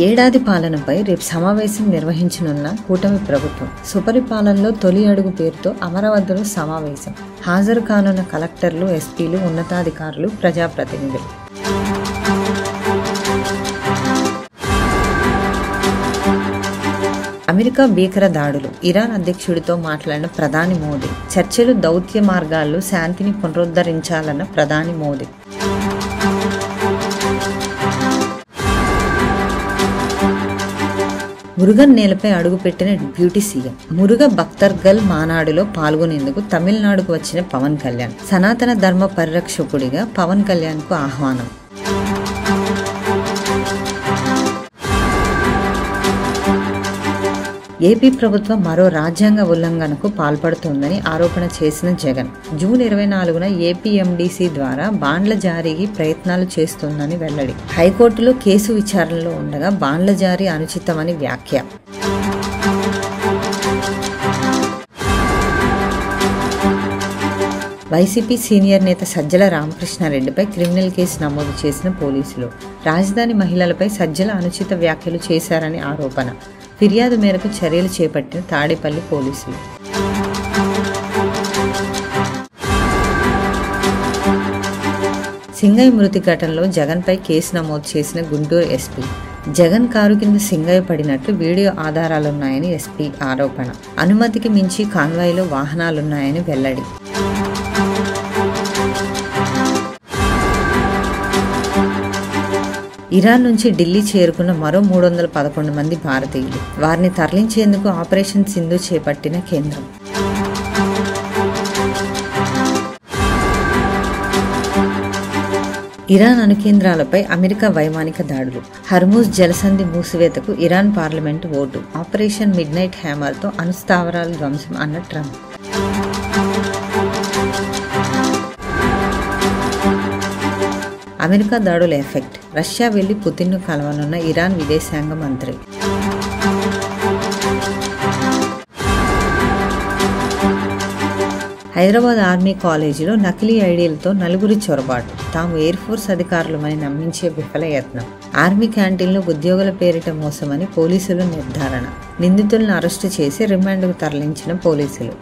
ఏడాది పాలనపై రేపు సమావేశం నిర్వహించనున్న కూటమి ప్రభుత్వం. సుపరిపాలనలో తొలి అడుగు పేరుతో అమరావతిలో సమావేశం. హాజరు కానున్న కలెక్టర్లు, ఎస్పీలు, ఉన్నతాధికారులు, ప్రజాప్రతినిధులు. అమెరికా భీకర దాడులు. ఇరాన్ అధ్యక్షుడితో మాట్లాడిన ప్రధాని మోదీ. చర్చలు, దౌత్య మార్గాల్లో శాంతిని పునరుద్ధరించాలన్న ప్రధాని మోదీ. మురుగన్ నేలపై అడుగుపెట్టిన డిప్యూటీ సీఎం. మురుగ భక్తర్గల్ మానాడులో పాల్గొనేందుకు తమిళనాడుకు వచ్చిన పవన్ కళ్యాణ్. సనాతన ధర్మ పరిరక్షకుడిగా పవన్ కళ్యాణ్ కు ఆహ్వానం. ఏపీ ప్రభుత్వం మరో రాజ్యాంగ ఉల్లంఘనకు పాల్పడుతోందని ఆరోపణ చేసిన జగన్. జూన్ 24న ఏపీఎండీసీ ద్వారా బాండ్ల జారీకి ప్రయత్నాలు చేస్తోందని వెల్లడి. హైకోర్టులో కేసు విచారణలో ఉండగా బాండ్ల జారీ అనుచితమని వ్యాఖ్య. వైసీపీ సీనియర్ నేత సజ్జల రామకృష్ణారెడ్డిపై క్రిమినల్ కేసు నమోదు చేసిన పోలీసులు. రాజధాని మహిళలపై సజ్జల అనుచిత వ్యాఖ్యలు చేశారని ఆరోపణ. ఫిర్యాదు మేరకు చర్యలు చేపట్టిన తాడేపల్లి పోలీసులు. సింగయ్య మృతి ఘటనలో జగన్పై కేసు నమోదు చేసిన గుంటూరు ఎస్పీ. జగన్ కారు కింద సింగయ్య పడినట్లు వీడియో ఆధారాలున్నాయని ఎస్పీ ఆరోపణ. అనుమతికి మించి కాన్వాయ్లో వాహనాలున్నాయని వెల్లడి. ఇరాన్ నుంచి ఢిల్లీ చేరుకున్న మరో 311 మంది భారతీయులు. వారిని తరలించేందుకు ఆపరేషన్ సింధు చేపట్టిన కేంద్రం. ఇరాన్ అణు కేంద్రాలపై అమెరికా వైమానిక దాడులు. హర్మూజ్ జలసంధి మూసివేతకు ఇరాన్ పార్లమెంటు ఓటు. ఆపరేషన్ మిడ్నైట్ హ్యామర్తో అణు స్థావరాల ధ్వంసం అన్న ట్రంప్. అమెరికా దాడుల ఎఫెక్ట్. రష్యా వెళ్లి పుతిన్ను కలవనున్న ఇరాన్ విదేశాంగ మంత్రి. హైదరాబాద్ ఆర్మీ కాలేజీలో నకిలీ ఐడీలతో 4 చొరబాటు. తాము ఎయిర్ ఫోర్స్ అధికారులమని నమ్మించే విఫల యత్నం. ఆర్మీ క్యాంటీన్లో ఉద్యోగుల పేరిట మోసమని పోలీసులు నిర్ధారణ. నిందితులను అరెస్టు చేసి రిమాండ్కు తరలించిన పోలీసులు.